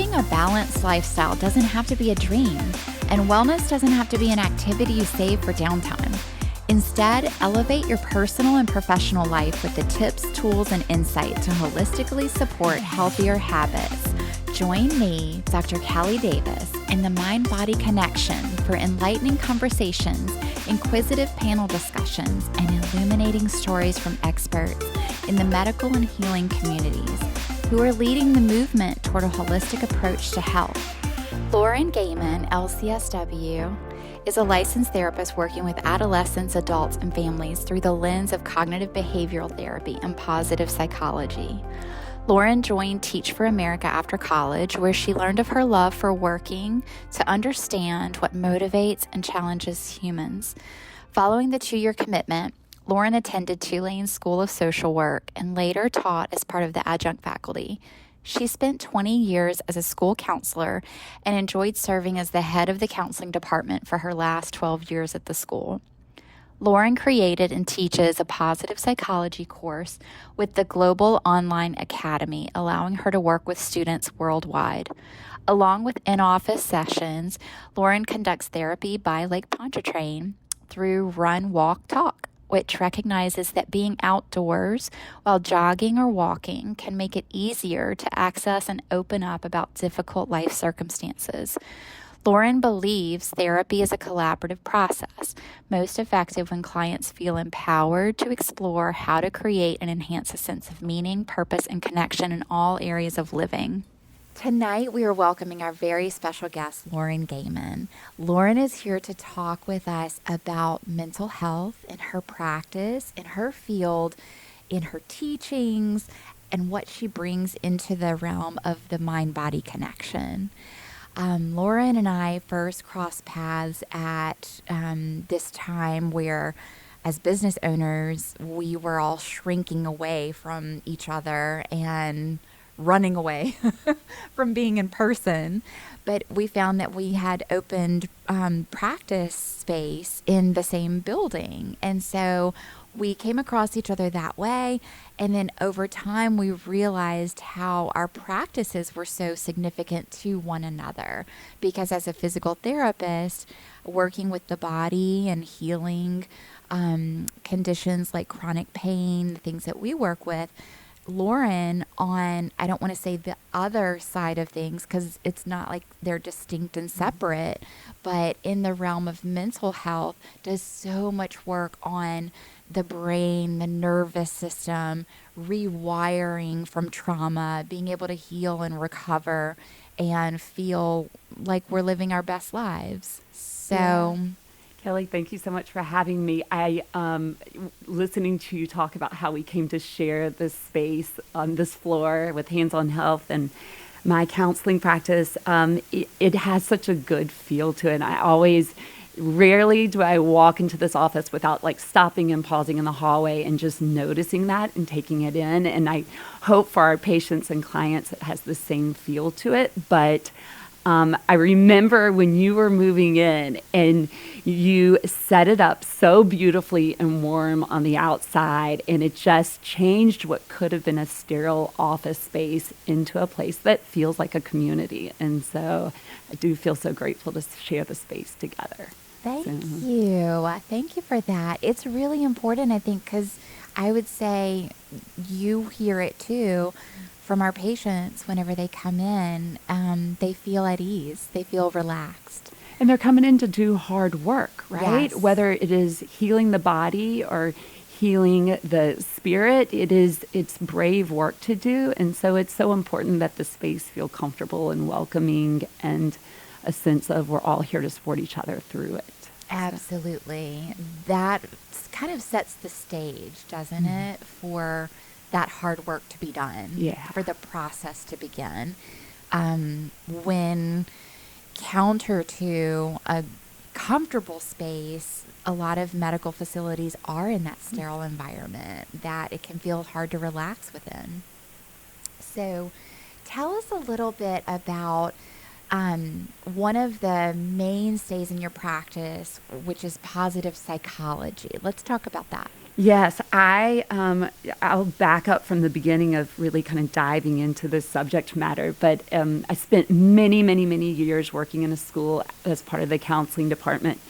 Living a balanced lifestyle doesn't have to be a dream, and wellness doesn't have to be an activity you save for downtime. Instead, elevate your personal and professional life with the tips, tools, and insight to holistically support healthier habits. Join me, Dr. Callie Davis, in the Mind-Body Connection for enlightening conversations, inquisitive panel discussions, and illuminating stories from experts in the medical and healing communities who are leading the movement toward a holistic approach to health. Lauren Gehman, LCSW, is a licensed therapist working with adolescents, adults, and families through the lens of cognitive behavioral therapy and positive psychology. Lauren joined Teach for America after college, where she learned of her love for working to understand what motivates and challenges humans. Following the 2-year commitment, Lauren attended Tulane's School of Social Work and later taught as part of the adjunct faculty. She spent 20 years as a school counselor and enjoyed serving as the head of the counseling department for her last 12 years at the school. Lauren created and teaches a positive psychology course with the Global Online Academy, allowing her to work with students worldwide. Along with in-office sessions, Lauren conducts therapy by Lake Pontchartrain through Run, Walk, Talk, which recognizes that being outdoors while jogging or walking can make it easier to access and open up about difficult life circumstances. Lauren believes therapy is a collaborative process, most effective when clients feel empowered to explore how to create and enhance a sense of meaning, purpose, and connection in all areas of living. Tonight, we are welcoming our very special guest, Lauren Gehman. Lauren is here to talk with us about mental health in her practice, in her field, in her teachings, and what she brings into the realm of the mind-body connection. Lauren and I first crossed paths at this time where, as business owners, we were all shrinking away from each other and running away from being in person. But we found that we had opened practice space in the same building. And so we came across each other that way. And then over time, we realized how our practices were so significant to one another. Because as a physical therapist, working with the body and healing conditions like chronic pain, the things that we work with, Lauren on, I don't want to say the other side of things because it's not like they're distinct and separate, but in the realm of mental health, does so much work on the brain, the nervous system, rewiring from trauma, being able to heal and recover and feel like we're living our best lives. So... Yeah. Kelly, thank you so much for having me. I listening to you talk about how we came to share this space on this floor with Hands on Health and my counseling practice. It has such a good feel to it. And rarely do I walk into this office without like stopping and pausing in the hallway and just noticing that and taking it in. And I hope for our patients and clients it has the same feel to it. But I remember when you were moving in and you set it up so beautifully and warm on the outside, and it just changed what could have been a sterile office space into a place that feels like a community. And so I do feel so grateful to share the space together. Thank you. Thank you for that. It's really important, I think, because I would say you hear it too from our patients whenever they come in. They feel at ease. They feel relaxed. And they're coming in to do hard work, right? Yes. Whether it is healing the body or healing the spirit, it's brave work to do. And so it's so important that the space feel comfortable and welcoming and a sense of we're all here to support each other through it. Absolutely. That kind of sets the stage, doesn't it, for that hard work to be done, for the process to begin. When counter to a comfortable space, a lot of medical facilities are in that sterile environment that it can feel hard to relax within. So tell us a little bit about one of the mainstays in your practice, which is positive psychology. Let's talk about that. Yes, I'll back up from the beginning of really kind of diving into this subject matter. But I spent many, many, many years working in a school as part of the counseling department.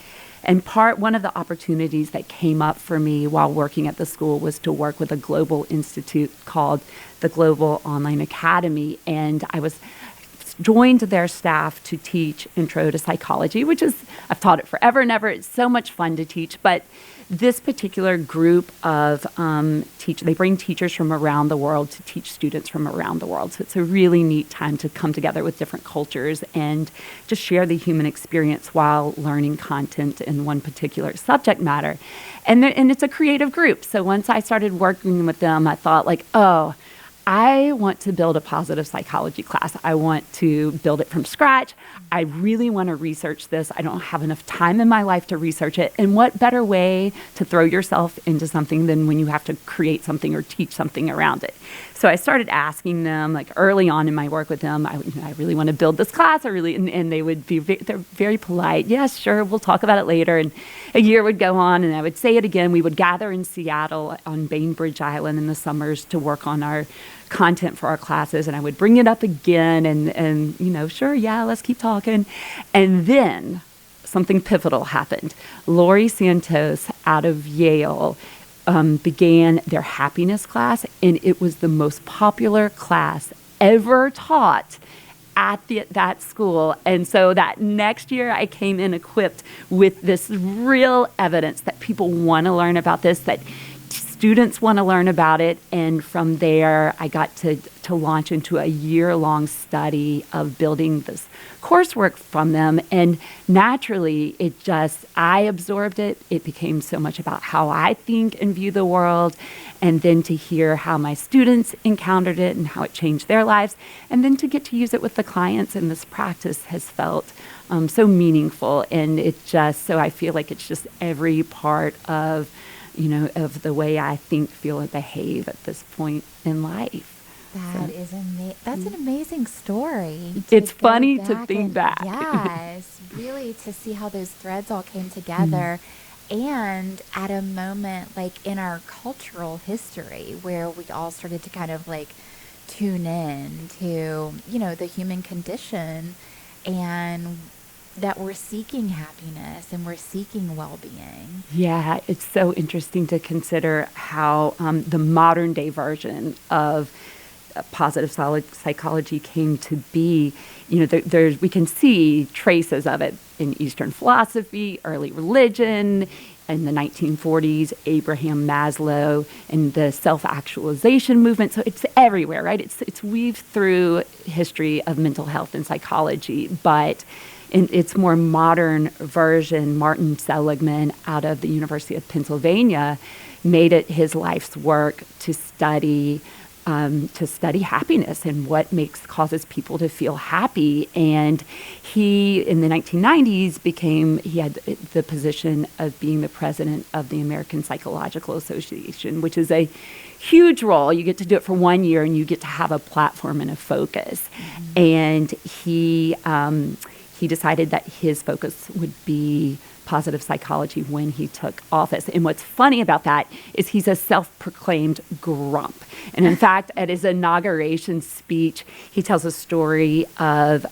And one of the opportunities that came up for me while working at the school was to work with a global institute called the Global Online Academy. And I was joined their staff to teach Intro to Psychology, which is, I've taught it forever and ever. It's so much fun to teach. But this particular group of they bring teachers from around the world to teach students from around the world. So it's a really neat time to come together with different cultures and just share the human experience while learning content in one particular subject matter. And it's a creative group. So once I started working with them, I thought like, oh, I want to build a positive psychology class. I want to build it from scratch. I really want to research this. I don't have enough time in my life to research it. And what better way to throw yourself into something than when you have to create something or teach something around it? So I started asking them, like early on in my work with them, I really want to build this class. And they would be, they're very polite. Yes, sure, we'll talk about it later. And a year would go on and I would say it again. We would gather in Seattle on Bainbridge Island in the summers to work on our content for our classes. And I would bring it up again and sure, yeah, let's keep talking. And then something pivotal happened. Lori Santos out of Yale began their happiness class, and it was the most popular class ever taught at that school. And so that next year I came in equipped with this real evidence that people want to learn about this, that students want to learn about it. And from there, I got to launch into a year-long study of building this coursework from them. And naturally, I absorbed it. It became so much about how I think and view the world. And then to hear how my students encountered it and how it changed their lives. And then to get to use it with the clients in this practice has felt so meaningful. And so I feel like it's just every part of the way I think, feel, and behave at this point in life. That's an amazing story. It's funny to think back. Yes, really to see how those threads all came together. And at a moment like in our cultural history where we all started to kind of like tune in to, the human condition and that we're seeking happiness and we're seeking well-being. Yeah, it's so interesting to consider how the modern day version of positive psychology came to be. We can see traces of it in Eastern philosophy, early religion. In the 1940s, Abraham Maslow and the self-actualization movement. So it's everywhere, right? It's weaved through history of mental health and psychology, but in its more modern version, Martin Seligman out of the University of Pennsylvania made it his life's work to study happiness and what causes people to feel happy. And he, in the 1990s, he had the position of being the president of the American Psychological Association, which is a huge role. You get to do it for 1 year and you get to have a platform and a focus. Mm-hmm. And he decided that his focus would be positive psychology when he took office. And what's funny about that is he's a self-proclaimed grump. And in fact, at his inauguration speech, he tells a story of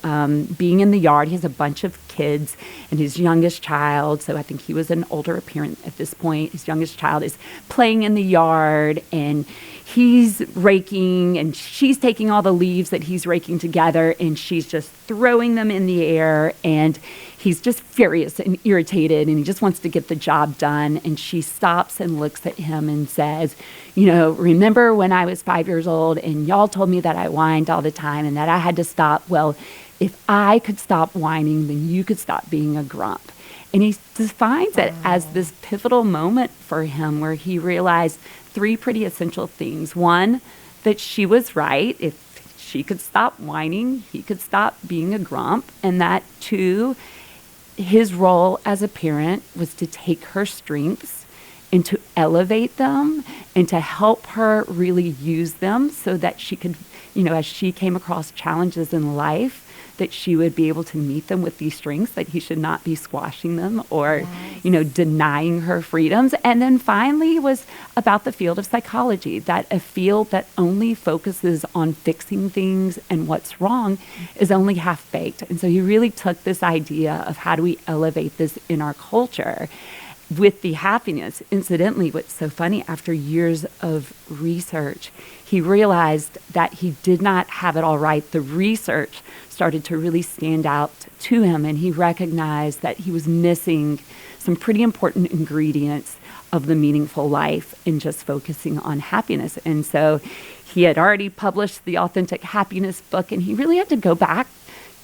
being in the yard. He has a bunch of kids and his youngest child, so I think he was an older parent at this point, his youngest child is playing in the yard and he's raking and she's taking all the leaves that he's raking together and she's just throwing them in the air and he's just furious and irritated and he just wants to get the job done. And she stops and looks at him and says, remember when I was 5 years old and y'all told me that I whined all the time and that I had to stop? Well, if I could stop whining, then you could stop being a grump. And he defines it as this pivotal moment for him where he realized 3 pretty essential things. One, that she was right. If she could stop whining, he could stop being a grump. And that 2, his role as a parent was to take her strengths and to elevate them and to help her really use them so that she could, as she came across challenges in life, that she would be able to meet them with these strengths, that he should not be squashing them or, Yes. denying her freedoms. And then finally was about the field of psychology, that a field that only focuses on fixing things and what's wrong is only half-baked. And so he really took this idea of how do we elevate this in our culture with the happiness. Incidentally, what's so funny, after years of research, he realized that he did not have it all right. The research started to really stand out to him, and he recognized that he was missing some pretty important ingredients of the meaningful life in just focusing on happiness. And so he had already published the Authentic Happiness book, and he really had to go back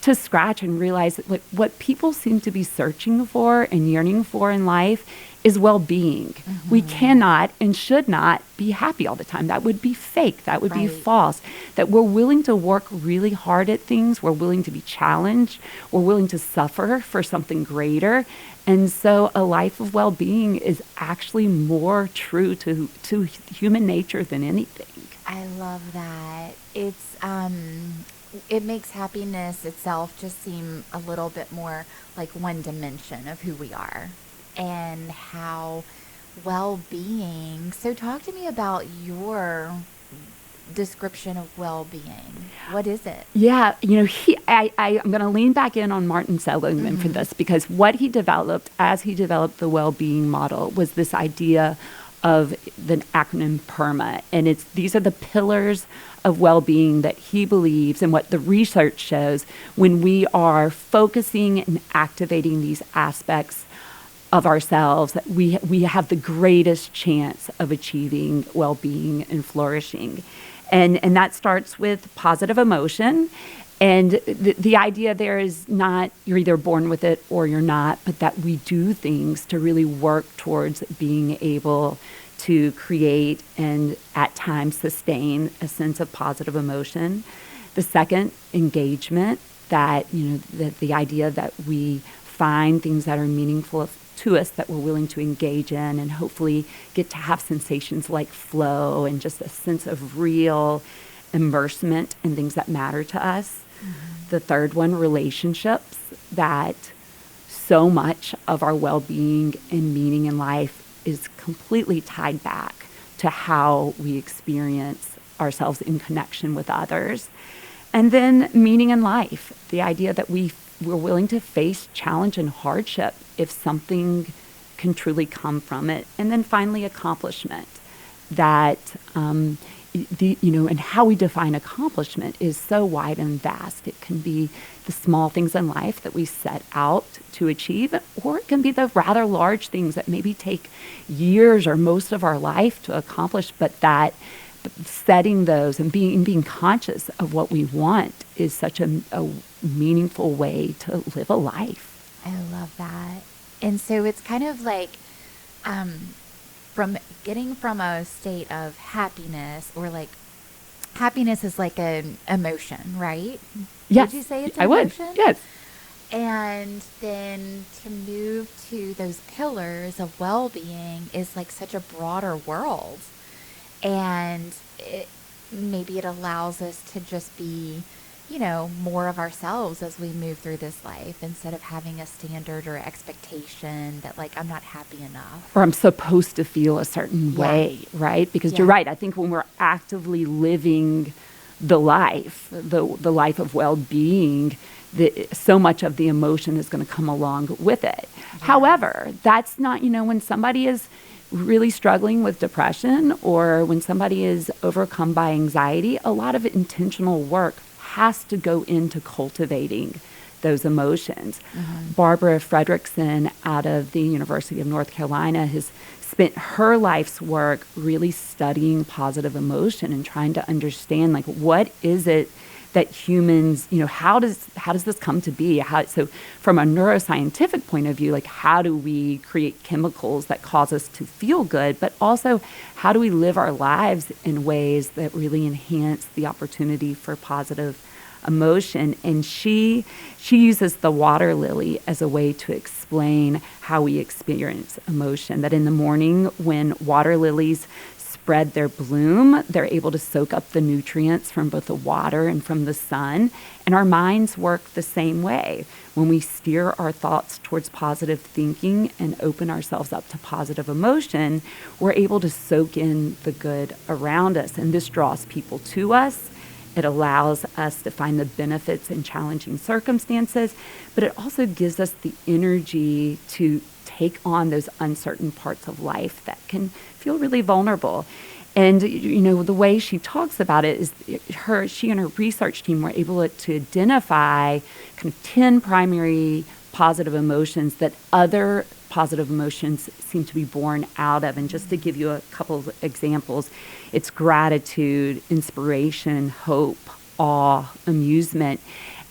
to scratch and realize that what people seem to be searching for and yearning for in life is well-being. Mm-hmm. We cannot and should not be happy all the time. That would be fake. That would be false. That we're willing to work really hard at things. We're willing to be challenged. We're willing to suffer for something greater. And so a life of well-being is actually more true to human nature than anything. I love that. It makes happiness itself just seem a little bit more like one dimension of who we are and how well-being. So talk to me about your description of well-being. What is it? Yeah, I'm going to lean back in on Martin Seligman for this, because what he developed as he developed the well-being model was this idea of the acronym PERMA. And these are the pillars of well-being that he believes, and what the research shows, when we are focusing and activating these aspects of ourselves, that we have the greatest chance of achieving well-being and flourishing. And that starts with positive emotion. And the idea there is not you're either born with it or you're not, but that we do things to really work towards being able to create and at times sustain a sense of positive emotion. The second, engagement, that the idea that we find things that are meaningful to us that we're willing to engage in and hopefully get to have sensations like flow and just a sense of real immersement in things that matter to us. Mm-hmm. The third one, relationships, that so much of our well-being and meaning in life is completely tied back to how we experience ourselves in connection with others. And then meaning in life, the idea that we're willing to face challenge and hardship if something can truly come from it. And then finally, accomplishment, that and how we define accomplishment is so wide and vast. It can be the small things in life that we set out to achieve, or it can be the rather large things that maybe take years or most of our life to accomplish, but setting those and being conscious of what we want is such a meaningful way to live a life. I love that. And so it's kind of like from getting from a state of happiness, or like happiness is like an emotion, right? Yes. Would you say it's an I emotion? would, yes. And then to move to those pillars of well-being is like such a broader world. And maybe it allows us to just be, more of ourselves as we move through this life, instead of having a standard or expectation that like, I'm not happy enough. Or I'm supposed to feel a certain way, right? Because you're right. I think when we're actively living the life, the life of well-being, so much of the emotion is going to come along with it. Yeah. However, that's not, when somebody is really struggling with depression, or when somebody is overcome by anxiety, a lot of intentional work has to go into cultivating those emotions. Mm-hmm. Barbara Fredrickson out of the University of North Carolina has spent her life's work really studying positive emotion and trying to understand, like, what is it that humans, how does this come to be? So from a neuroscientific point of view, like, how do we create chemicals that cause us to feel good, but also how do we live our lives in ways that really enhance the opportunity for positive emotion? And she uses the water lily as a way to explain how we experience emotion, that in the morning when water lilies spread their bloom. They're able to soak up the nutrients from both the water and from the sun. And our minds work the same way. When we steer our thoughts towards positive thinking and open ourselves up to positive emotion, we're able to soak in the good around us. And this draws people to us. It allows us to find the benefits in challenging circumstances, but it also gives us the energy to take on those uncertain parts of life that can feel really vulnerable. And, the way she talks about it is she and her research team were able to identify kind of 10 primary positive emotions that other positive emotions seem to be born out of. And just to give you a couple of examples, it's gratitude, inspiration, hope, awe, amusement.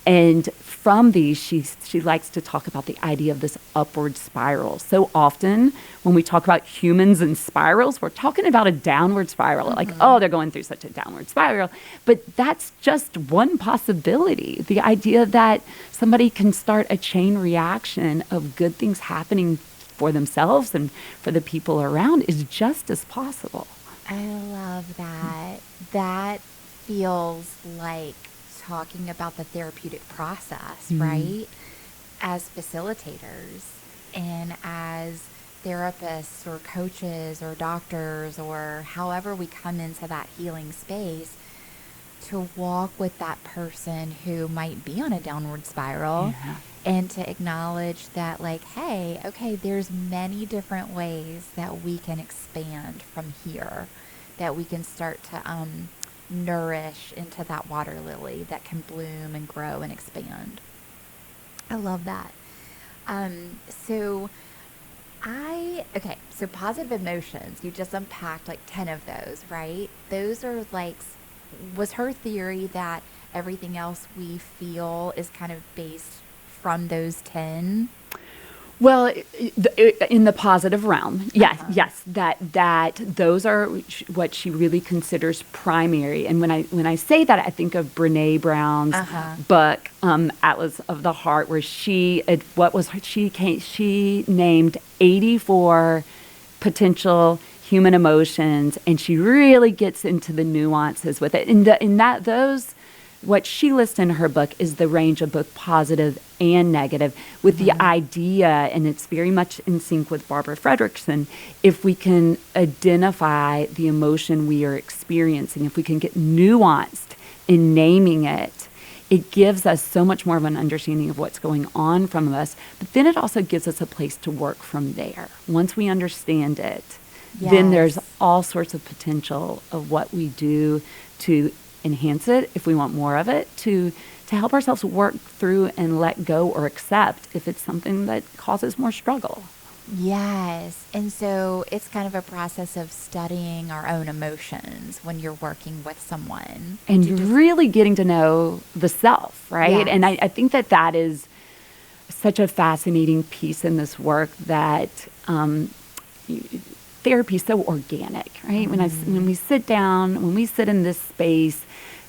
And from these, she likes to talk about the idea of this upward spiral. So often when we talk about humans and spirals, we're talking about a downward spiral. Like, oh, they're going through such a downward spiral. But that's just one possibility. The idea that somebody can start a chain reaction of good things happening for themselves and for the people around is just as possible. I love that. That feels like talking about the therapeutic process, right? As facilitators and as therapists or coaches or doctors or however we come into that healing space, to walk with that person who might be on a downward spiral and to acknowledge that, like, hey, okay, there's many different ways that we can expand from here, that we can start to nourish into that water lily that can bloom and grow and expand. I love that. So positive emotions, you just unpacked like 10 of those, right? Those are like, was her theory that everything else we feel is kind of based from those 10? Well, in the positive realm, yes, that those are what she really considers primary. And when I say that, I think of Brene Brown's book, Atlas of the Heart, where she named 84 potential human emotions, and she really gets into the nuances with it. What she lists in her book is the range of both positive and negative, with the idea, and it's very much in sync with Barbara Fredrickson, if we can identify the emotion we are experiencing, if we can get nuanced in naming it, it gives us so much more of an understanding of what's going on from us, but then it also gives us a place to work from there. Once we understand it, then there's all sorts of potential of what we do to enhance it if we want more of it, to help ourselves work through and let go or accept if it's something that causes more struggle. Yes. And so it's kind of a process of studying our own emotions when you're working with someone. And really getting to know the self, right? Yes. And I think that is such a fascinating piece in this work, that therapy is so organic, right? When we sit down, when we sit in this space,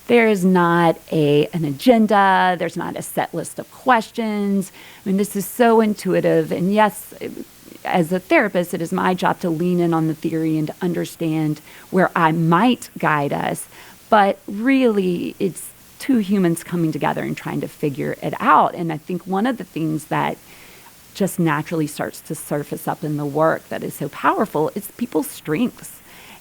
there is not an agenda. There's not a set list of questions. I mean, this is so intuitive. And yes, as a therapist, it is my job to lean in on the theory and to understand where I might guide us. But really, it's two humans coming together and trying to figure it out. And I think one of the things that just naturally starts to surface up in the work that is so powerful is people's strengths.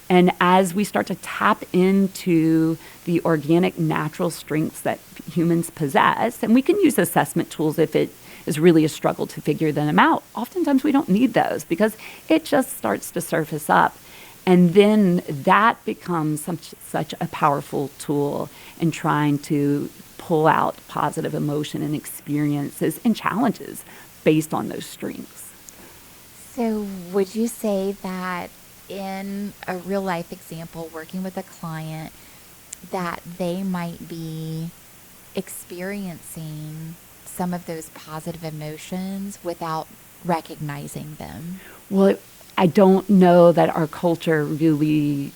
And as we start to tap into the organic, natural strengths that humans possess, and we can use assessment tools if it is really a struggle to figure them out. Oftentimes we don't need those because it just starts to surface up. And then that becomes such a powerful tool in trying to pull out positive emotion and experiences and challenges based on those strengths. So would you say that in a real life example, working with a client, that they might be experiencing some of those positive emotions without recognizing them? Well, I don't know that our culture really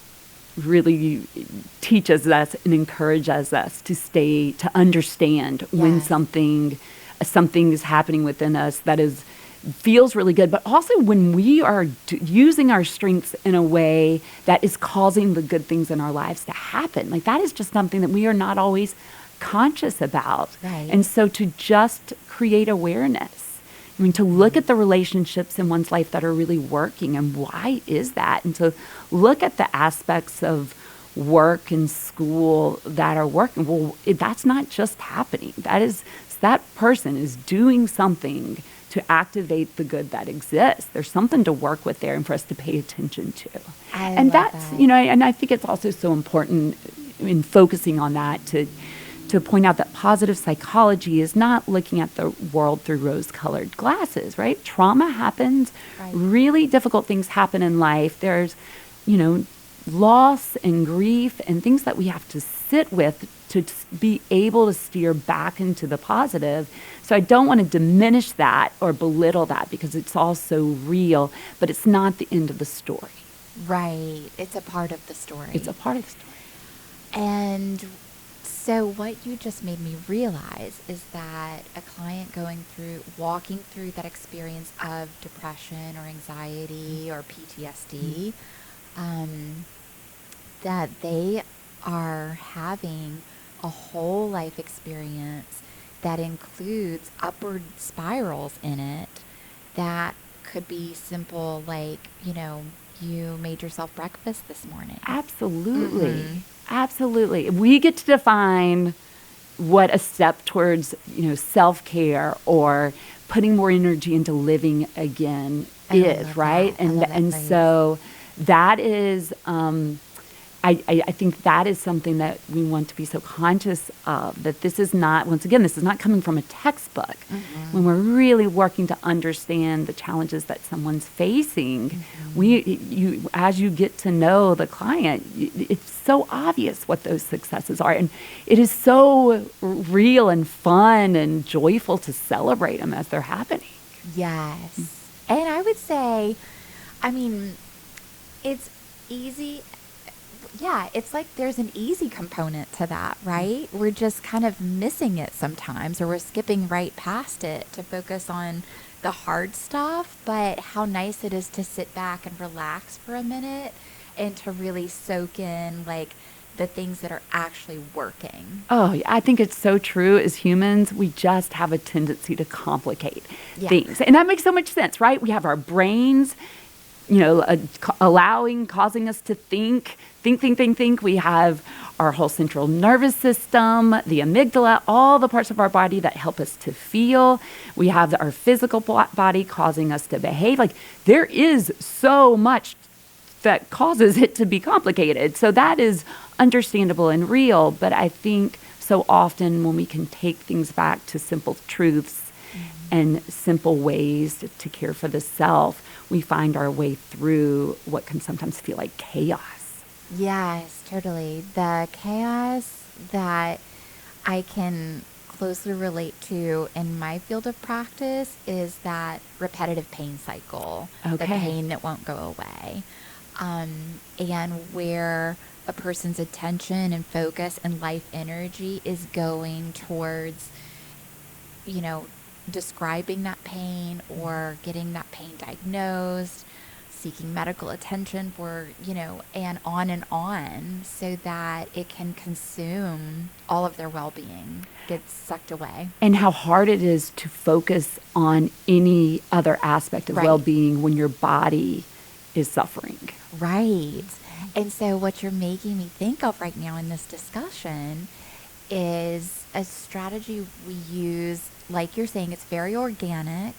teaches us and encourages us to understand when something is happening within us that is feels really good. But also when we are using our strengths in a way that is causing the good things in our lives to happen, like that is just something that we are not always conscious about. Right. And so to just create awareness, I mean, to look at the relationships in one's life that are really working and why is that? And to look at the aspects of work and school that are working. Well, that's not just happening. That person is doing something to activate the good that exists. There's something to work with there and for us to pay attention to. And that's, and I think it's also so important in focusing on that to point out that positive psychology is not looking at the world through rose-colored glasses, right? Trauma happens. Right. Really difficult things happen in life. There's, loss and grief and things that we have to sit with to be able to steer back into the positive. So I don't want to diminish that or belittle that because it's all so real, but it's not the end of the story. Right. It's a part of the story. It's a part of the story. And so what you just made me realize is that a client walking through that experience of depression or anxiety or PTSD, that they are having a whole life experience that includes upward spirals in it that could be simple, like, you made yourself breakfast this morning. Absolutely. Mm-hmm. Absolutely. We get to define what a step towards, self-care or putting more energy into living again is, right? And so that is, I think that is something that we want to be so conscious of, that this is not, once again, this is not coming from a textbook. Mm-hmm. When we're really working to understand the challenges that someone's facing, as you get to know the client, it's so obvious what those successes are. And it is so real and fun and joyful to celebrate them as they're happening. Yes. And I would say, it's easy. Yeah, it's like there's an easy component to that, right? We're just kind of missing it sometimes, or we're skipping right past it to focus on the hard stuff. But how nice it is to sit back and relax for a minute and to really soak in, like, the things that are actually working. Oh, yeah, I think it's so true. As humans, we just have a tendency to complicate things. And that makes so much sense, right? We have our brains, causing us to think. We have our whole central nervous system, the amygdala, all the parts of our body that help us to feel. We have our physical body causing us to behave. Like, there is so much that causes it to be complicated. So that is understandable and real. But I think so often when we can take things back to simple truths and simple ways to care for the self, we find our way through what can sometimes feel like chaos. Yes, totally. The chaos that I can closely relate to in my field of practice is that repetitive pain cycle, the pain that won't go away, and where a person's attention and focus and life energy is going towards, describing that pain or getting that pain diagnosed, seeking medical attention for, and on, so that it can consume all of their well-being, gets sucked away. And how hard it is to focus on any other aspect of well-being when your body is suffering. Right. And so what you're making me think of right now in this discussion is a strategy we use. Like you're saying, it's very organic,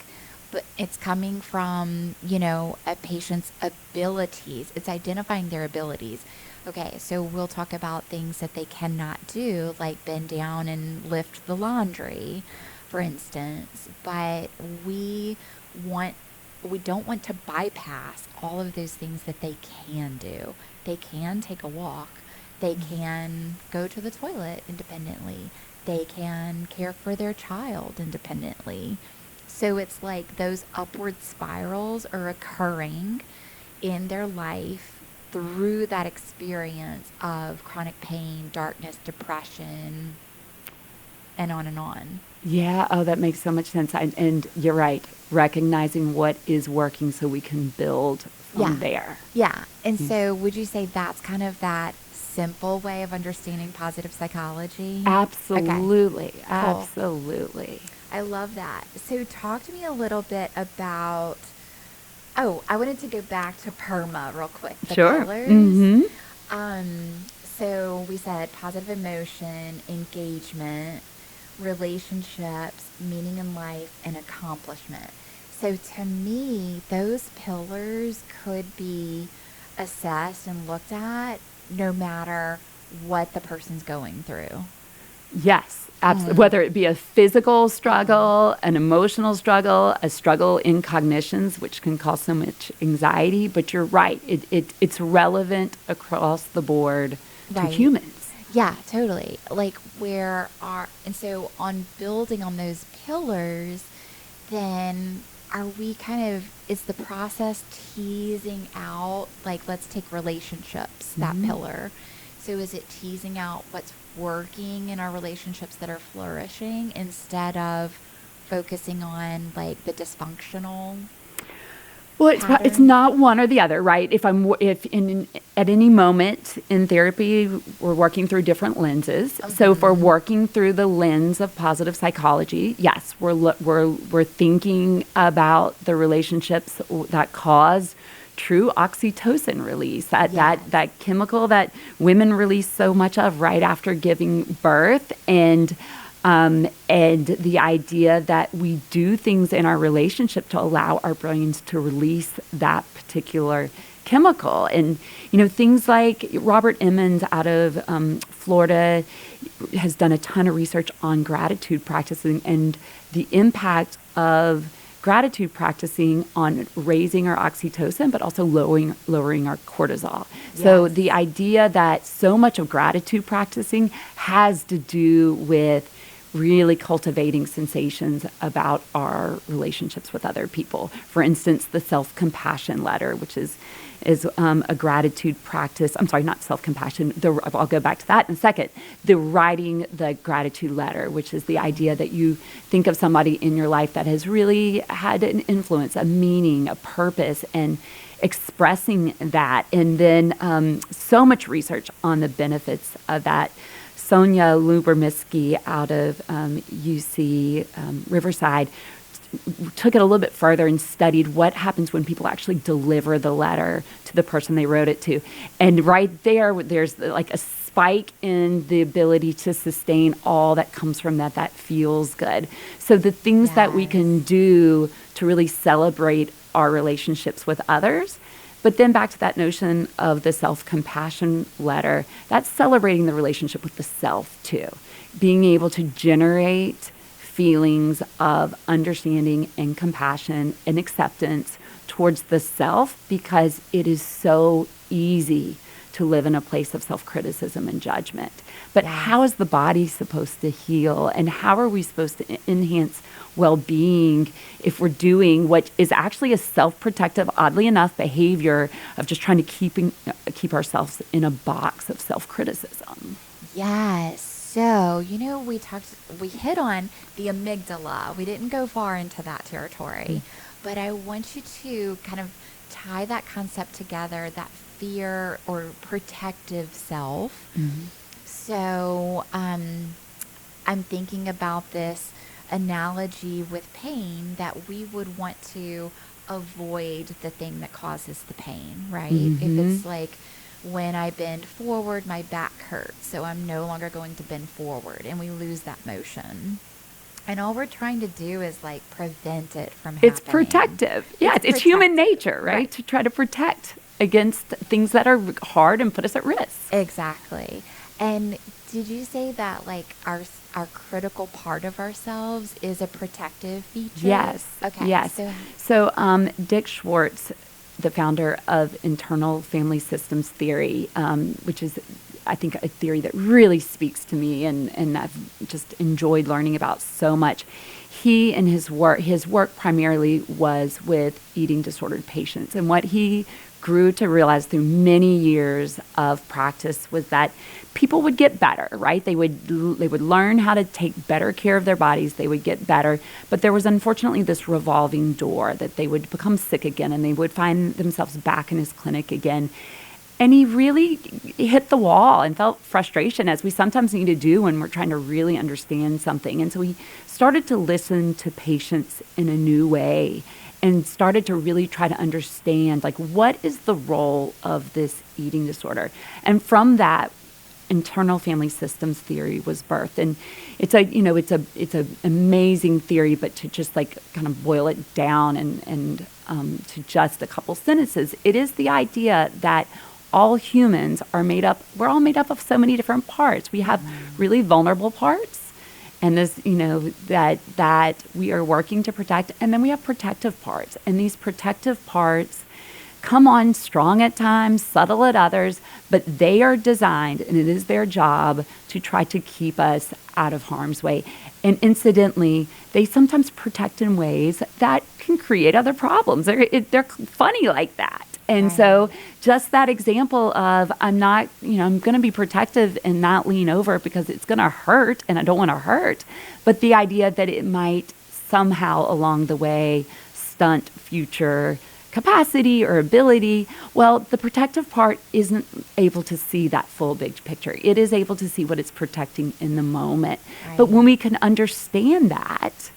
but it's coming from, a patient's abilities. It's identifying their abilities. Okay, so we'll talk about things that they cannot do, like bend down and lift the laundry, for instance. But we don't want to bypass all of those things that they can do. They can take a walk. They can go to the toilet independently. They can care for their child independently. So it's like those upward spirals are occurring in their life through that experience of chronic pain, darkness, depression, and on and on. Yeah. Oh, that makes so much sense. And you're right. Recognizing what is working so we can build Yeah. from there. Yeah. And Yeah. so would you say that's kind of that simple way of understanding positive psychology? Okay. Absolutely. Cool. Absolutely. I love that. So talk to me a little bit about, oh, I wanted to go back to PERMA real quick, the Sure. pillars. Mm-hmm. So we said positive emotion, engagement, relationships, meaning in life, and accomplishment. So to me, those pillars could be assessed and looked at no matter what the person's going through. Yes, absolutely. Whether it be a physical struggle, an emotional struggle, a struggle in cognitions, which can cause so much anxiety. But you're right, it's relevant across the board to Right. humans. Yeah, totally. Like and so on building on those pillars, then are we kind of, is the process teasing out, like let's take relationships, that pillar. So is it teasing out what's working in our relationships that are flourishing instead of focusing on like the dysfunctional Well, it's patterns? not one or the other, right? If at any moment in therapy we're working through different lenses. So if we're working through the lens of positive psychology, yes, we're thinking about the relationships that cause true oxytocin release, that chemical that women release so much of right after giving birth, and the idea that we do things in our relationship to allow our brains to release that particular chemical. And, things like Robert Emmons out of Florida has done a ton of research on gratitude practicing and the impact of gratitude practicing on raising our oxytocin, but also lowering our cortisol. Yes. So the idea that so much of gratitude practicing has to do with really cultivating sensations about our relationships with other people. For instance, the self-compassion letter, which is a gratitude practice. I'm sorry, not self-compassion. I'll go back to that in a second. The writing the gratitude letter, which is the idea that you think of somebody in your life that has really had an influence, a meaning, a purpose, and expressing that. And then so much research on the benefits of that. Sonia Lubermisky out of UC Riverside took it a little bit further and studied what happens when people actually deliver the letter to the person they wrote it to. And right there's like a spike in the ability to sustain all that comes from that feels good. So the things that we can do to really celebrate our relationships with others. But then back to that notion of the self-compassion letter, that's celebrating the relationship with the self too. Being able to generate feelings of understanding and compassion and acceptance towards the self, because it is so easy to live in a place of self-criticism and judgment. But how is the body supposed to heal, and how are we supposed to enhance well-being if we're doing what is actually a self-protective, oddly enough, behavior of just trying to keep ourselves in a box of self-criticism? Yes. So, we hit on the amygdala. We didn't go far into that territory, but I want you to kind of tie that concept together, that fear or protective self. So, I'm thinking about this analogy with pain, that we would want to avoid the thing that causes the pain, right? If it's like, when I bend forward, my back hurts, so I'm no longer going to bend forward, and we lose that motion. And all we're trying to do is like prevent it from happening. It's protective. Yeah, it's human nature, right? To try to protect against things that are hard and put us at risk. Exactly. And did you say that like our critical part of ourselves is a protective feature? Yes. Okay. Yes. So Dick Schwartz, the founder of internal family systems theory, which is, I think, a theory that really speaks to me and I've just enjoyed learning about so much. He and his work primarily was with eating disordered patients. And what he grew to realize through many years of practice was that people would get better, right? They would learn how to take better care of their bodies. They would get better. But there was unfortunately this revolving door that they would become sick again and they would find themselves back in his clinic again. And he really hit the wall and felt frustration, as we sometimes need to do when we're trying to really understand something. And so he started to listen to patients in a new way and started to really try to understand, like, what is the role of this eating disorder? And from that, internal family systems theory was birthed. And it's a amazing theory, but to just like kind of boil it down and to just a couple sentences, it is the idea that all humans are we're all made up of so many different parts. We have really vulnerable parts, and this, that we are working to protect, and then we have protective parts. And these protective parts come on strong at times, subtle at others, but they are designed, and it is their job to try to keep us out of harm's way. And incidentally, they sometimes protect in ways that can create other problems. They're funny like that. And so just that example of I'm going to be protective and not lean over because it's going to hurt and I don't want to hurt. But the idea that it might somehow along the way stunt future capacity or ability, well, the protective part isn't able to see that full big picture. It is able to see what it's protecting in the moment. Right. But when we can understand that,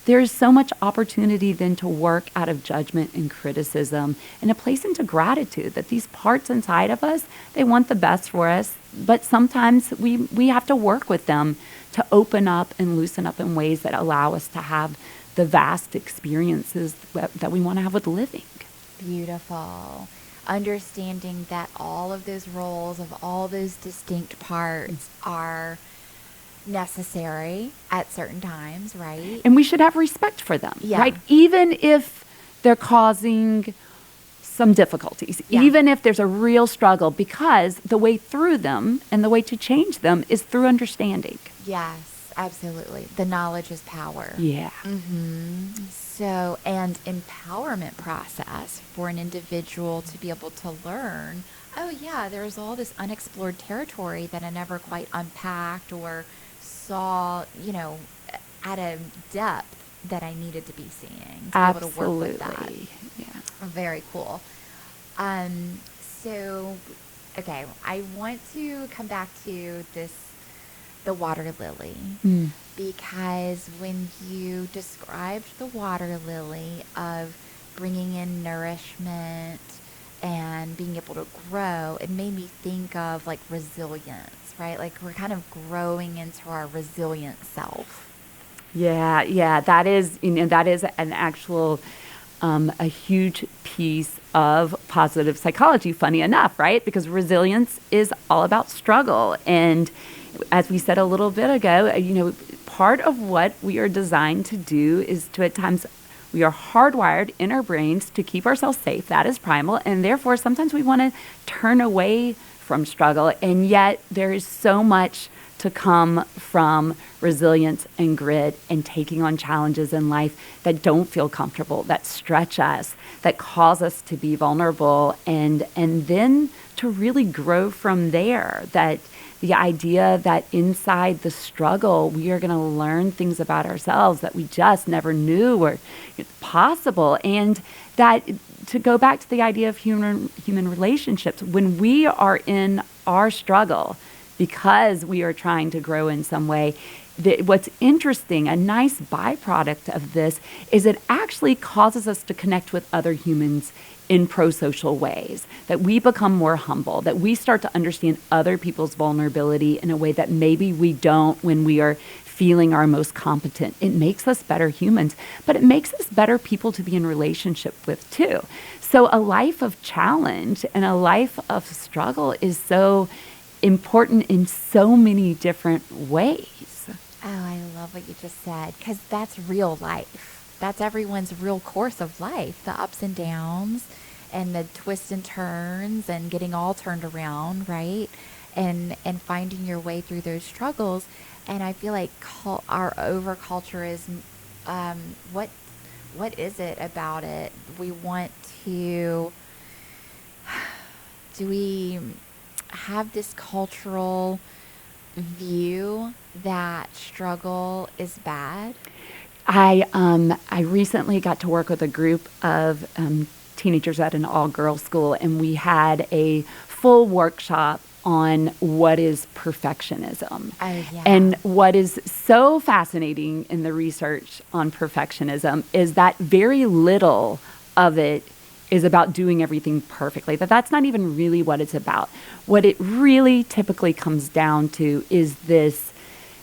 there's so much opportunity then to work out of judgment and criticism and a place into gratitude that these parts inside of us, they want the best for us, but sometimes we have to work with them to open up and loosen up in ways that allow us to have the vast experiences that we want to have with living. Beautiful. Understanding that all of those roles of all those distinct parts are necessary at certain times, right? And we should have respect for them, right? Even if they're causing some difficulties, even if there's a real struggle, because the way through them and the way to change them is through understanding. Yes, absolutely. The knowledge is power. Yeah. Mm-hmm. So, and empowerment process for an individual to be able to learn, oh yeah, there's all this unexplored territory that I never quite unpacked or saw, at a depth that I needed to be seeing to Absolutely. be able to work with that. Yeah. Very cool. So, okay, I want to come back to the water lily, because when you described the water lily of bringing in nourishment and being able to grow, it made me think of like resilience, right? Like we're kind of growing into our resilient self. Yeah, that is an actual, a huge piece of positive psychology, funny enough, right? Because resilience is all about struggle. And as we said a little bit ago, part of what we are designed to do is to, at times, we are hardwired in our brains to keep ourselves safe. That is primal. And therefore, sometimes we want to turn away from struggle. And yet there is so much to come from resilience and grit and taking on challenges in life that don't feel comfortable, that stretch us, that cause us to be vulnerable, and then to really grow from there. That the idea that inside the struggle, we are going to learn things about ourselves that we just never knew were possible. And that, to go back to the idea of human relationships, when we are in our struggle, because we are trying to grow in some way, what's interesting, a nice byproduct of this, is it actually causes us to connect with other humans in pro-social ways, that we become more humble, that we start to understand other people's vulnerability in a way that maybe we don't when we are feeling our most competent. It makes us better humans, but it makes us better people to be in relationship with too. So a life of challenge and a life of struggle is so important in so many different ways. Oh, I love what you just said, because that's real life. That's everyone's real course of life, the ups and downs and the twists and turns and getting all turned around, right? And finding your way through those struggles. And I feel like our overculture is, what is it about it? We want to do we have this cultural view that struggle is bad? I recently got to work with a group of teenagers at an all-girls school, and we had a full workshop on what is perfectionism. Oh, yeah. And what is so fascinating in the research on perfectionism is that very little of it is about doing everything perfectly. That's not even really what it's about. What it really typically comes down to is this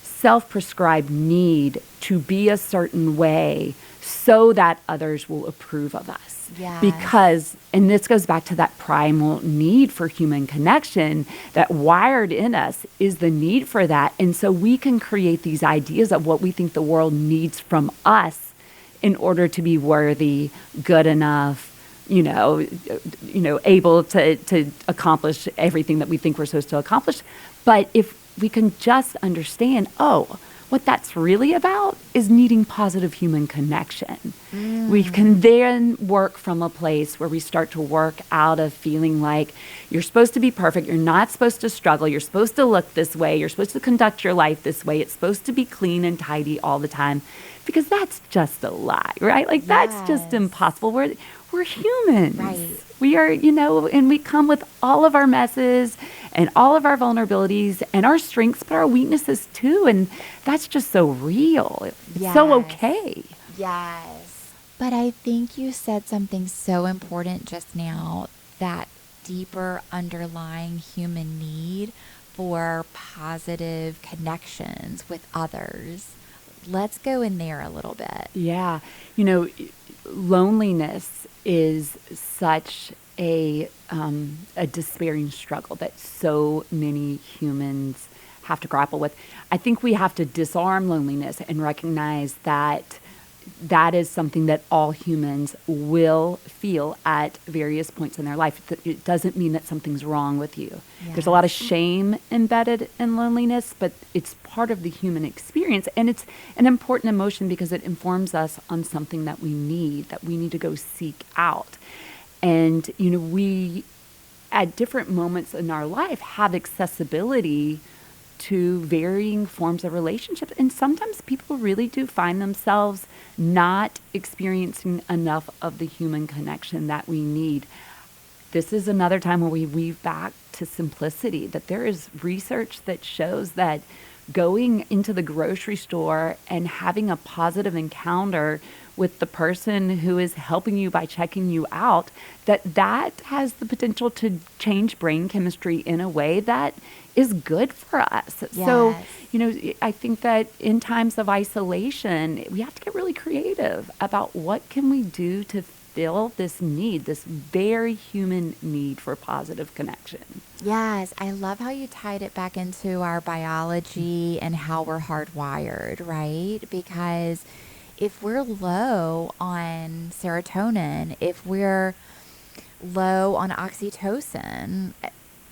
self-prescribed need to be a certain way so that others will approve of us. Yes. Because, and this goes back to that primal need for human connection that wired in us is the need for that. And so we can create these ideas of what we think the world needs from us in order to be worthy, good enough, able to accomplish everything that we think we're supposed to accomplish. But if we can just understand, what that's really about is needing positive human connection. We can then work from a place where we start to work out of feeling like you're supposed to be perfect, you're not supposed to struggle, you're supposed to look this way, you're supposed to conduct your life this way, it's supposed to be clean and tidy all the time, because that's just a lie, right? Like, that's just impossible. We're humans. Right. We are, and we come with all of our messes and all of our vulnerabilities and our strengths, but our weaknesses too. And that's just so real. It's so okay. Yes. But I think you said something so important just now, that deeper underlying human need for positive connections with others. Let's go in there a little bit. Yeah. Loneliness is such a despairing struggle that so many humans have to grapple with. I think we have to disarm loneliness and recognize that that is something that all humans will feel at various points in their life. It doesn't mean that something's wrong with you. Yes. There's a lot of shame embedded in loneliness, but it's part of the human experience. And it's an important emotion because it informs us on something that we need to go seek out. And, we, at different moments in our life, have accessibility to varying forms of relationships. And sometimes people really do find themselves not experiencing enough of the human connection that we need. This is another time where we weave back to simplicity, that there is research that shows that going into the grocery store and having a positive encounter with the person who is helping you by checking you out, that has the potential to change brain chemistry in a way that is good for us. Yes. So, I think that in times of isolation, we have to get really creative about what can we do to fill this need, this very human need for positive connection. Yes, I love how you tied it back into our biology and how we're hardwired, right? Because if we're low on serotonin, if we're low on oxytocin,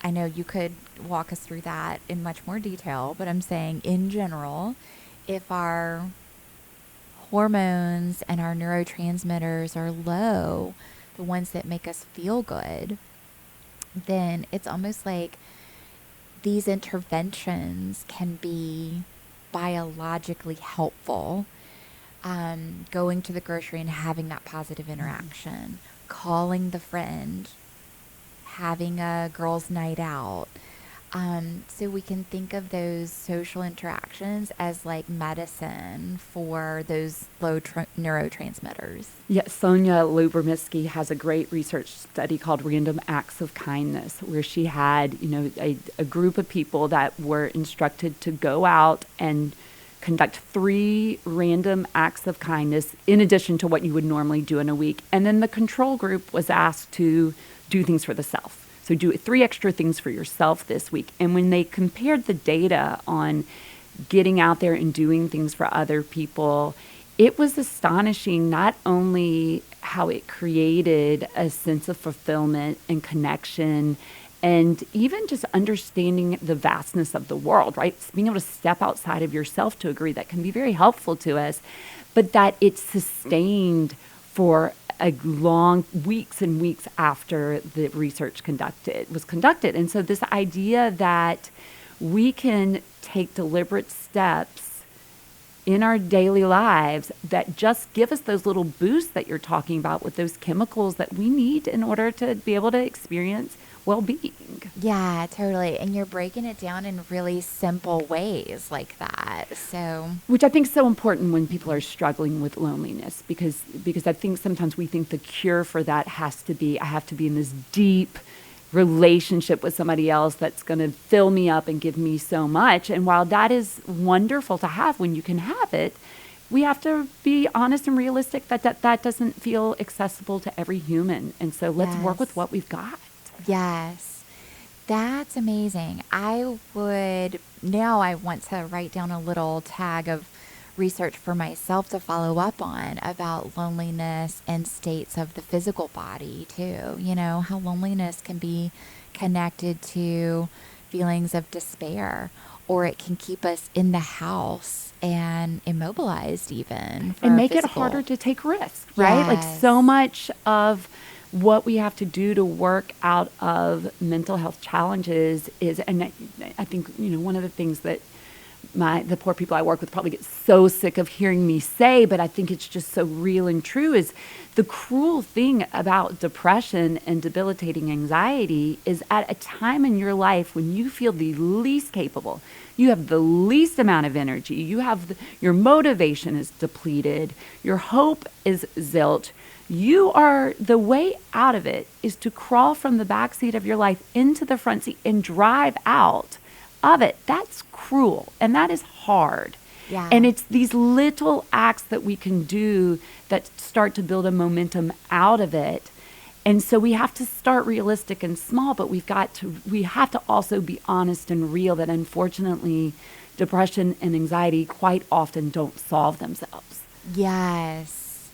I know you could walk us through that in much more detail, but I'm saying in general, if our hormones and our neurotransmitters are low, the ones that make us feel good, then it's almost like these interventions can be biologically helpful. Going to the grocery and having that positive interaction, calling the friend, having a girls' night out. So we can think of those social interactions as like medicine for those low neurotransmitters. Yeah, Sonia Lubomirsky has a great research study called Random Acts of Kindness, where she had, a group of people that were instructed to go out and conduct 3 random acts of kindness in addition to what you would normally do in a week. And then the control group was asked to do things for the self. So do 3 extra things for yourself this week. And when they compared the data on getting out there and doing things for other people, it was astonishing not only how it created a sense of fulfillment and connection, and even just understanding the vastness of the world, right? Being able to step outside of yourself to agree, that can be very helpful to us, but that it's sustained for a long weeks and weeks after the research was conducted. And so this idea that we can take deliberate steps in our daily lives that just give us those little boosts that you're talking about with those chemicals that we need in order to be able to experience well-being. Yeah, totally. And you're breaking it down in really simple ways like that. So, Which I think is so important when people are struggling with loneliness, because I think sometimes we think the cure for that has to be, I have to be in this deep relationship with somebody else that's going to fill me up and give me so much. And while that is wonderful to have when you can have it, we have to be honest and realistic that doesn't feel accessible to every human. And so let's work with what we've got. yes, that's amazing. I want to write down a little tag of research for myself to follow up on about loneliness and states of the physical body too. You know, how loneliness can be connected to feelings of despair, or it can keep us in the house and immobilized even. And make it harder to take risks, right? Like so much of what we have to do to work out of mental health challenges is, and I think, one of the things that the poor people I work with probably get so sick of hearing me say, but I think it's just so real and true, is the cruel thing about depression and debilitating anxiety is at a time in your life when you feel the least capable, you have the least amount of energy, your motivation is depleted, your hope is zilch. The way out of it is to crawl from the backseat of your life into the front seat and drive out of it. That's cruel and that is hard. Yeah. And it's these little acts that we can do that start to build a momentum out of it. And so we have to start realistic and small, but we have to also be honest and real that unfortunately depression and anxiety quite often don't solve themselves. Yes.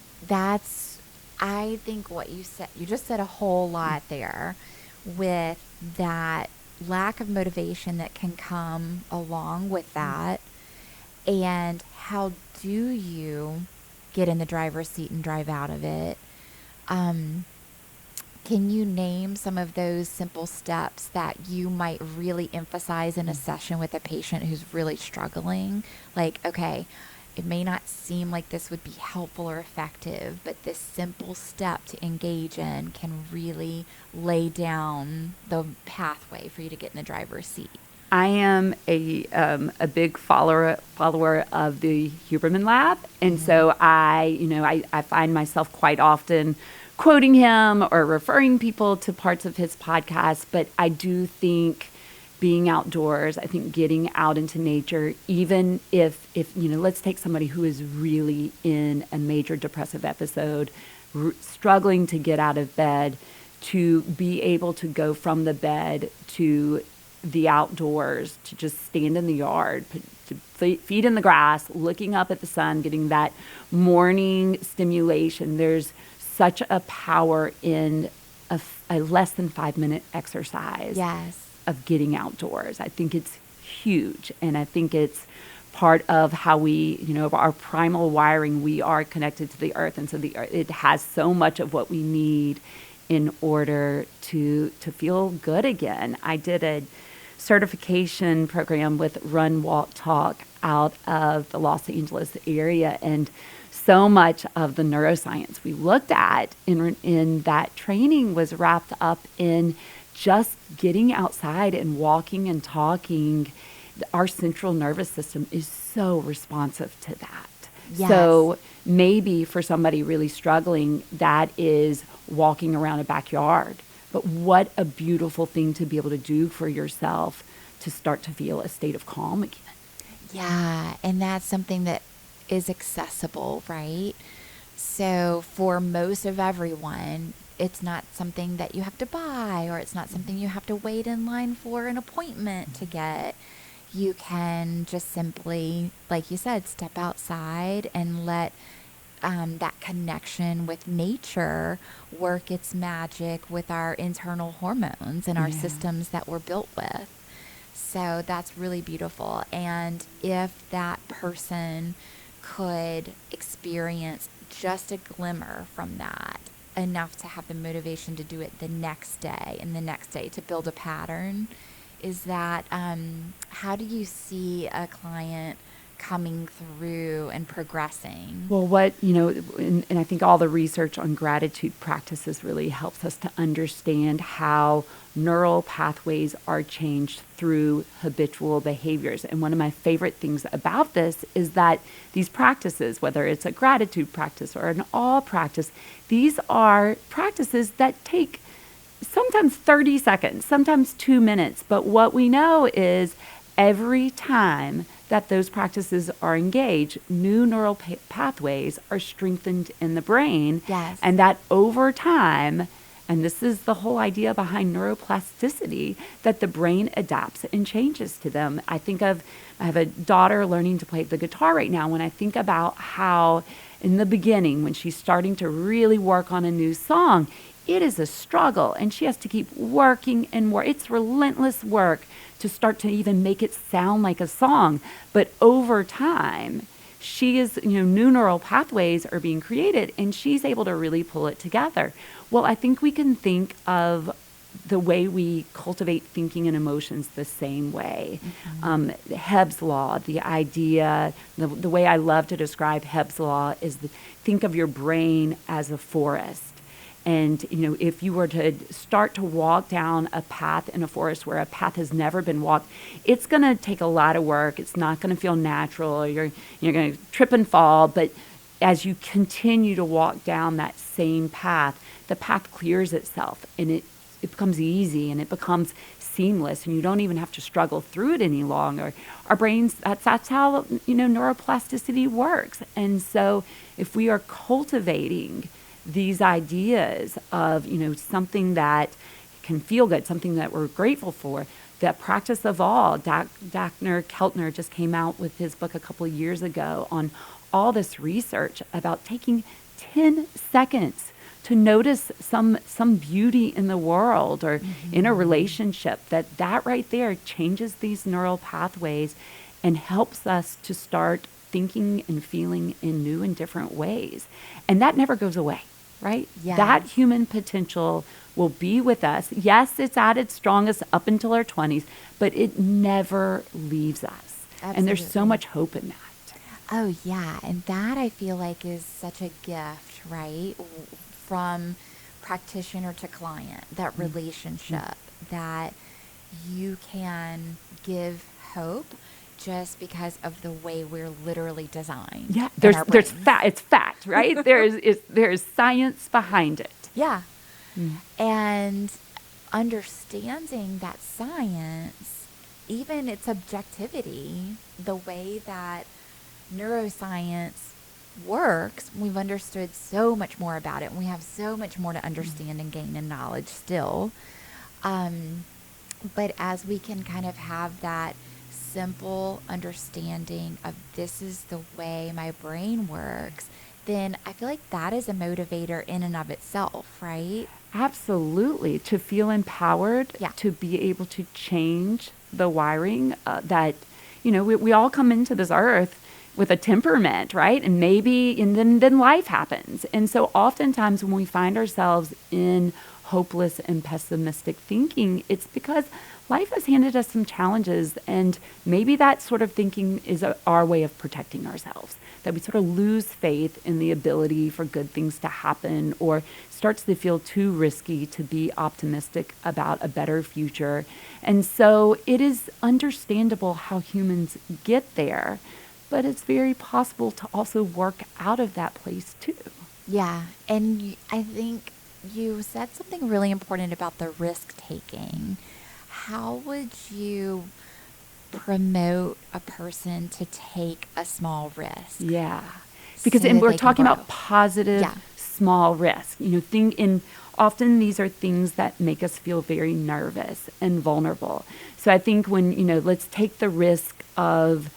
I think what you said, you just said a whole lot there with that lack of motivation that can come along with that. And how do you get in the driver's seat and drive out of it? Can you name some of those simple steps that you might really emphasize in a session with a patient who's really struggling? Like, okay, it may not seem like this would be helpful or effective, but this simple step to engage in can really lay down the pathway for you to get in the driver's seat. I am a big follower of the Huberman Lab, and so I find myself quite often quoting him or referring people to parts of his podcast. But I do think being outdoors, I think getting out into nature, even if let's take somebody who is really in a major depressive episode, struggling to get out of bed, to be able to go from the bed to the outdoors, to just stand in the yard, to feet in the grass, looking up at the sun, getting that morning stimulation. There's such a power in a less than 5-minute exercise. Yes. Of getting outdoors. I think it's huge. And I think it's part of how we, our primal wiring, we are connected to the earth. And so it has so much of what we need in order to feel good again. I did a certification program with Run, Walk, Talk out of the Los Angeles area. And so much of the neuroscience we looked at in that training was wrapped up in just getting outside and walking and talking. Our central nervous system is so responsive to that. Yes. So maybe for somebody really struggling, that is walking around a backyard. But what a beautiful thing to be able to do for yourself to start to feel a state of calm again. Yeah, and that's something that is accessible, right? So for most of everyone, it's not something that you have to buy, or it's not something you have to wait in line for an appointment to get. You can just simply, like you said, step outside and let that connection with nature work its magic with our internal hormones and our systems that we're built with. So that's really beautiful. And if that person could experience just a glimmer from that, enough to have the motivation to do it the next day and the next day to build a pattern, is that how do you see a client coming through and progressing? Well, and I think all the research on gratitude practices really helps us to understand how neural pathways are changed through habitual behaviors. And one of my favorite things about this is that these practices, whether it's a gratitude practice or an awe practice, these are practices that take sometimes 30 seconds, sometimes 2 minutes. But what we know is every time that those practices are engaged, new neural pathways are strengthened in the brain. Yes. And that over time, and this is the whole idea behind neuroplasticity, that the brain adapts and changes to them. I have a daughter learning to play the guitar right now. When I think about how in the beginning, when she's starting to really work on a new song, it is a struggle, and she has to keep working and work. It's relentless work to start to even make it sound like a song. But over time, she is, new neural pathways are being created, and she's able to really pull it together. Well, I think we can think of the way we cultivate thinking and emotions the same way. Hebb's law, the idea, the way I love to describe Hebb's law is think of your brain as a forest. And, if you were to start to walk down a path in a forest where a path has never been walked, it's going to take a lot of work. It's not going to feel natural. You're going to trip and fall. But as you continue to walk down that same path, the path clears itself, and it becomes easy, and it becomes seamless, and you don't even have to struggle through it any longer. Our brains, that's how, neuroplasticity works. And so if we are cultivating these ideas of, something that can feel good, something that we're grateful for, that practice of all. Dr. Keltner just came out with his book a couple of years ago on all this research about taking 10 seconds to notice some beauty in the world or in a relationship, that right there changes these neural pathways and helps us to start thinking and feeling in new and different ways. And that never goes away. Right? Yeah. That human potential will be with us. Yes, it's at its strongest up until our 20s, but it never leaves us. Absolutely. And there's so much hope in that. Oh, yeah. And that I feel like is such a gift, right? From practitioner to client, that relationship that you can give hope just because of the way we're literally designed. Yeah, there's fact. It's fact, right? there is science behind it. Yeah, and understanding that science, even its objectivity, the way that neuroscience works, we've understood so much more about it. We have so much more to understand and gain in knowledge still. But as we can kind of have that simple understanding of this is the way my brain works, then I feel like that is a motivator in and of itself, right? Absolutely. To feel empowered, to be able to change the wiring that, we all come into this earth with a temperament, right? And then life happens. And so oftentimes when we find ourselves in hopeless and pessimistic thinking, it's because life has handed us some challenges, and maybe that sort of thinking is our way of protecting ourselves, that we sort of lose faith in the ability for good things to happen, or starts to feel too risky to be optimistic about a better future. And so it is understandable how humans get there, but it's very possible to also work out of that place too. Yeah, and I think you said something really important about the risk taking. How would you promote a person to take a small risk? Yeah, because so and we're they talking can about positive small risk. Often these are things that make us feel very nervous and vulnerable. So I think when, let's take the risk of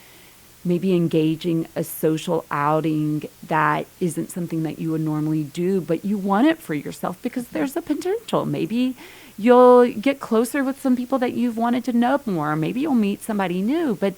maybe engaging a social outing that isn't something that you would normally do, but you want it for yourself because there's a potential. Maybe you'll get closer with some people that you've wanted to know more. Maybe you'll meet somebody new, but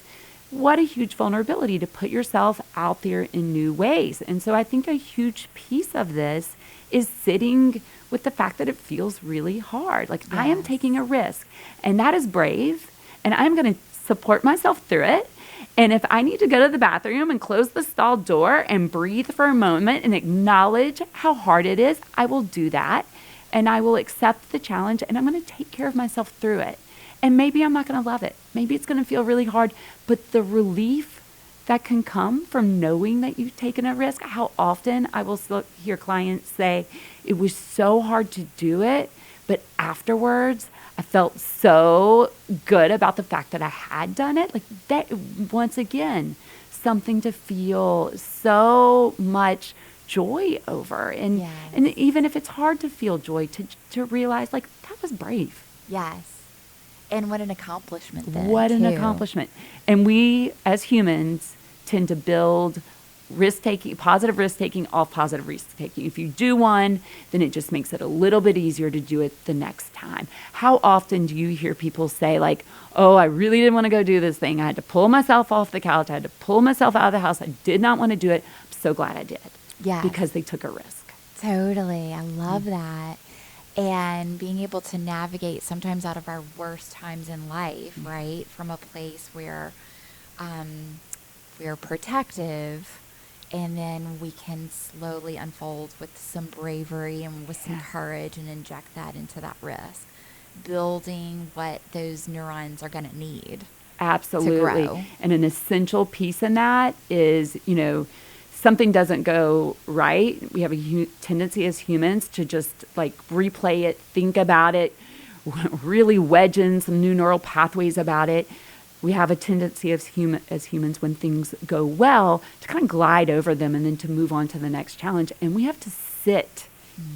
what a huge vulnerability to put yourself out there in new ways. And so I think a huge piece of this is sitting with the fact that it feels really hard. Like, I am taking a risk, and that is brave, and I'm going to support myself through it. And if I need to go to the bathroom and close the stall door and breathe for a moment and acknowledge how hard it is, I will do that. And I will accept the challenge, and I'm going to take care of myself through it. And maybe I'm not going to love it. Maybe it's going to feel really hard, but the relief that can come from knowing that you've taken a risk. How often I will still hear clients say, it was so hard to do it, but afterwards I felt so good about the fact that I had done it. Like, that, once again, something to feel so much joy over. And and even if it's hard to feel joy, to realize, like, that was brave. Yes. And what an accomplishment then. What an accomplishment. And we, as humans, tend to build risk-taking, positive risk-taking off positive risk-taking. If you do one, then it just makes it a little bit easier to do it the next time. How often do you hear people say, like, oh, I really didn't want to go do this thing. I had to pull myself off the couch. I had to pull myself out of the house. I did not want to do it. I'm so glad I did. Yeah. Because they took a risk. Totally. I love that. And being able to navigate sometimes out of our worst times in life, right? From a place where we're protective, and then we can slowly unfold with some bravery and with some courage and inject that into that risk, building what those neurons are going to need. Absolutely. To grow. And an essential piece in that is, something doesn't go right. We have a tendency as humans to just, like, replay it, think about it, really wedge in some new neural pathways about it. We have a tendency as humans, when things go well, to kind of glide over them and then to move on to the next challenge. And we have to sit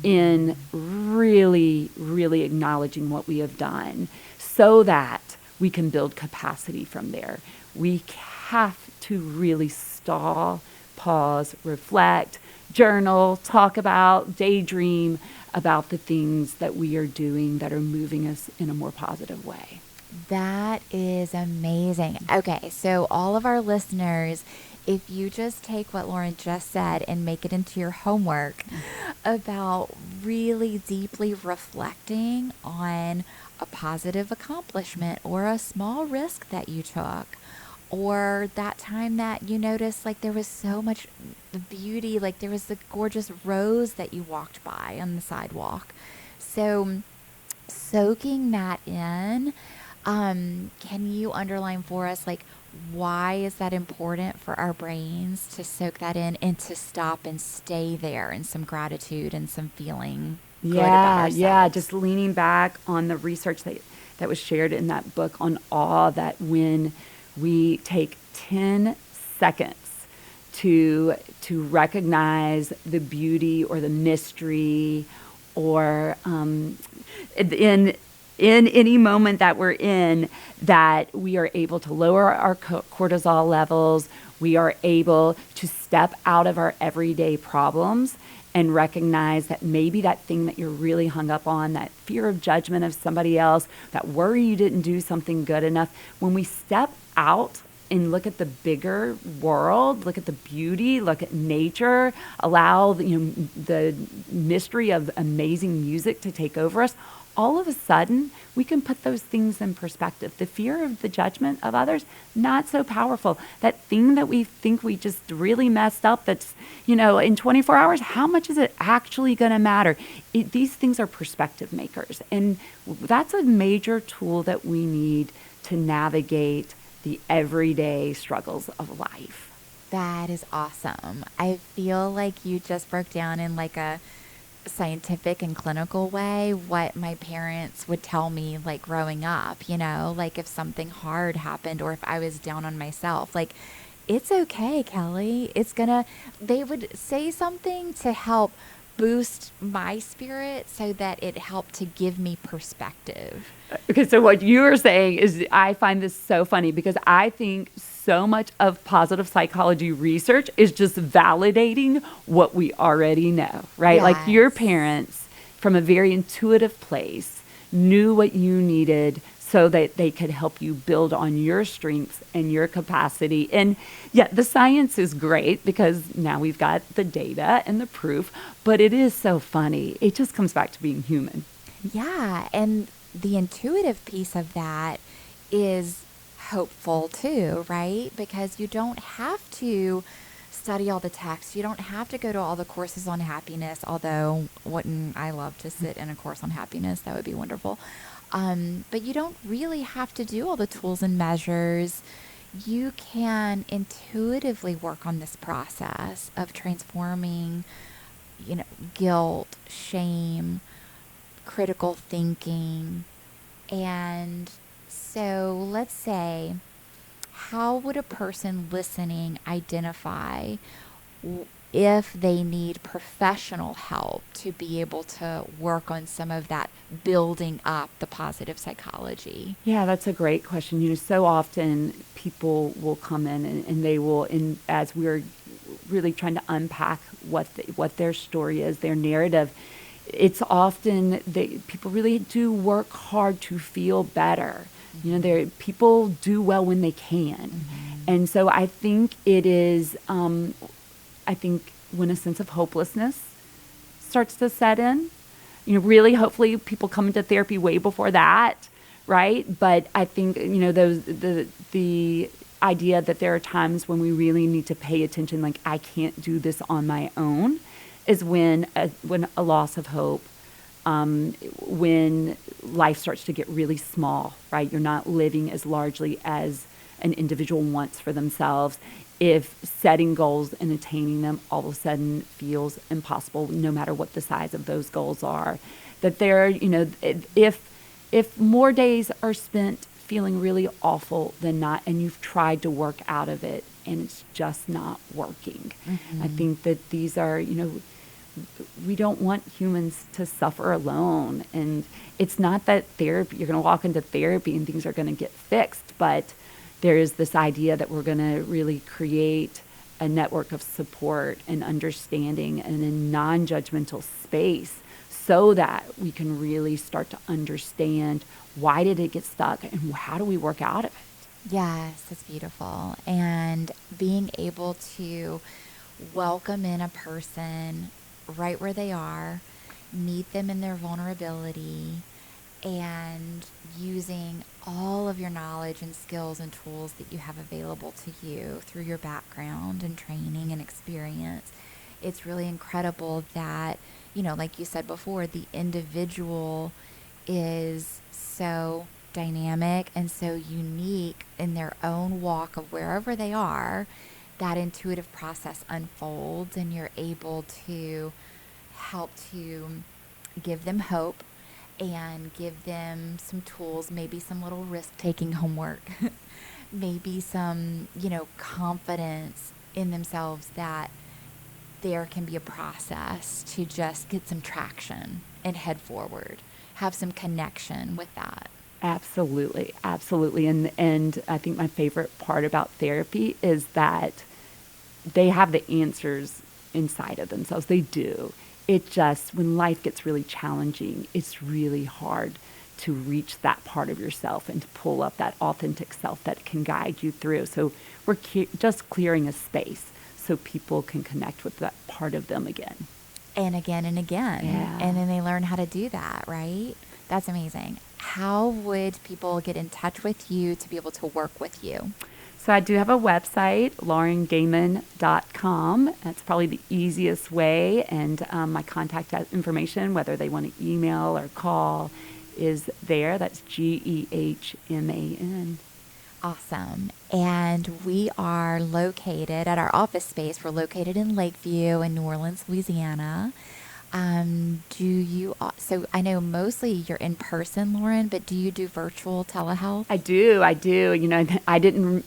in really, really acknowledging what we have done so that we can build capacity from there. We have to really stall, pause, reflect, journal, talk about, daydream about the things that we are doing that are moving us in a more positive way. That is amazing. Okay, so all of our listeners, if you just take what Lauren just said and make it into your homework about really deeply reflecting on a positive accomplishment or a small risk that you took, or that time that you noticed, like, there was so much beauty, like there was the gorgeous rose that you walked by on the sidewalk. So soaking that in, can you underline for us, like, why is that important for our brains to soak that in and to stop and stay there in some gratitude and some feeling good about ourselves? Yeah, just leaning back on the research that was shared in that book on awe, that when we take 10 seconds to recognize the beauty or the mystery, or in any moment that we're in, that we are able to lower our cortisol levels, we are able to step out of our everyday problems and recognize that maybe that thing that you're really hung up on, that fear of judgment of somebody else, that worry you didn't do something good enough, when we step out and look at the bigger world, look at the beauty, look at nature, allow the mystery of amazing music to take over us, all of a sudden, we can put those things in perspective. The fear of the judgment of others, not so powerful. That thing that we think we just really messed up, that's, in 24 hours, how much is it actually going to matter? These things are perspective makers. And that's a major tool that we need to navigate the everyday struggles of life. That is awesome. I feel like you just broke down in like a scientific and clinical way what my parents would tell me, like, growing up, like if something hard happened or if I was down on myself, like, it's okay, Kelly. They would say something to help boost my spirit so that it helped to give me perspective. Okay, so what you are saying is, I find this so funny because I think so much of positive psychology research is just validating what we already know, right? Yes. Like, your parents, from a very intuitive place, knew what you needed so that they could help you build on your strengths and your capacity. And yeah, the science is great because now we've got the data and the proof, but it is so funny. It just comes back to being human. Yeah, and the intuitive piece of that is hopeful too, right? Because you don't have to study all the texts. You don't have to go to all the courses on happiness, although wouldn't I love to sit in a course on happiness? That would be wonderful. But you don't really have to do all the tools and measures. You can intuitively work on this process of transforming, guilt, shame, critical thinking. And so let's say, how would a person listening identify if they need professional help to be able to work on some of that building up the positive psychology? Yeah, that's a great question. So often people will come in and they will, as we're really trying to unpack what their story is, their narrative, it's often people really do work hard to feel better. People do well when they can. Mm-hmm. And so I think it is, I think when a sense of hopelessness starts to set in, really hopefully people come into therapy way before that, right? But I think, the idea that there are times when we really need to pay attention, like I can't do this on my own, is when a loss of hope, when life starts to get really small, right? You're not living as largely as an individual wants for themselves. If setting goals and attaining them all of a sudden feels impossible, no matter what the size of those goals are, that if more days are spent feeling really awful than not, and you've tried to work out of it and it's just not working. Mm-hmm. I think that these are, we don't want humans to suffer alone. And it's not that therapy, you're going to walk into therapy and things are going to get fixed, but there is this idea that we're going to really create a network of support and understanding and a non-judgmental space so that we can really start to understand why did it get stuck and how do we work out of it. Yes, that's beautiful. And being able to welcome in a person right where they are, meet them in their vulnerability, and using all of your knowledge and skills and tools that you have available to you through your background and training and experience. It's really incredible that, like you said before, the individual is so dynamic and so unique in their own walk of wherever they are. That intuitive process unfolds and you're able to help to give them hope and give them some tools, maybe some little risk-taking homework, maybe some, confidence in themselves that there can be a process to just get some traction and head forward, have some connection with that. Absolutely, absolutely. And I think my favorite part about therapy is that they have the answers inside of themselves. They do. It just, when life gets really challenging, it's really hard to reach that part of yourself and to pull up that authentic self that can guide you through. So we're just clearing a space so people can connect with that part of them again. And again and again. Yeah. And then they learn how to do that, right? That's amazing. How would people get in touch with you to be able to work with you? So I do have a website, laurengehman.com. That's probably the easiest way. And my contact information, whether they want to email or call, is there. That's Gehman. Awesome. And we are located at our office space. We're located in Lakeview in New Orleans, Louisiana. So I know mostly you're in person, Lauren, but do you do virtual telehealth? I do. I didn't,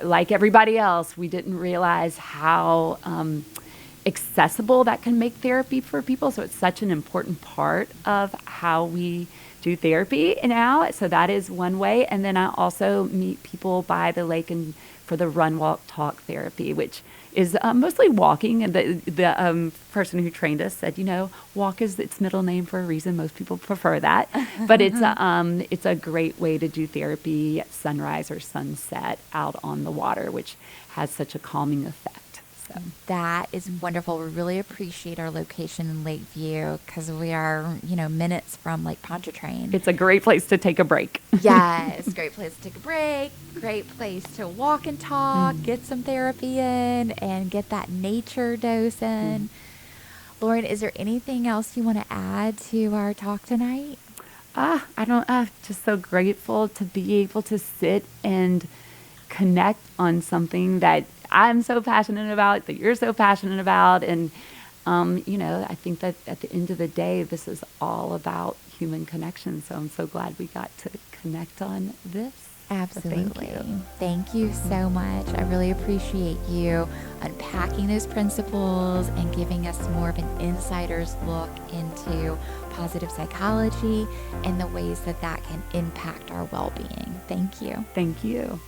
like everybody else, we didn't realize how accessible that can make therapy for people. So it's such an important part of how we do therapy now. So that is one way. And then I also meet people by the lake and for the run, walk, talk therapy, which is mostly walking. And the person who trained us said, walk is its middle name for a reason. Most people prefer that. But it's a great way to do therapy at sunrise or sunset out on the water, which has such a calming effect. So. That is wonderful. We really appreciate our location in Lakeview because we are, minutes from Lake Pontchartrain. It's a great place to take a break. Yes, great place to take a break, great place to walk and talk, get some therapy in, and get that nature dose in. Lauren, is there anything else you want to add to our talk tonight? Just so grateful to be able to sit and connect on something that I'm so passionate about, that you're so passionate about. And, I think that at the end of the day, this is all about human connection. So I'm so glad we got to connect on this. Absolutely. So thank you so much. I really appreciate you unpacking those principles and giving us more of an insider's look into positive psychology and the ways that can impact our well-being. Thank you. Thank you.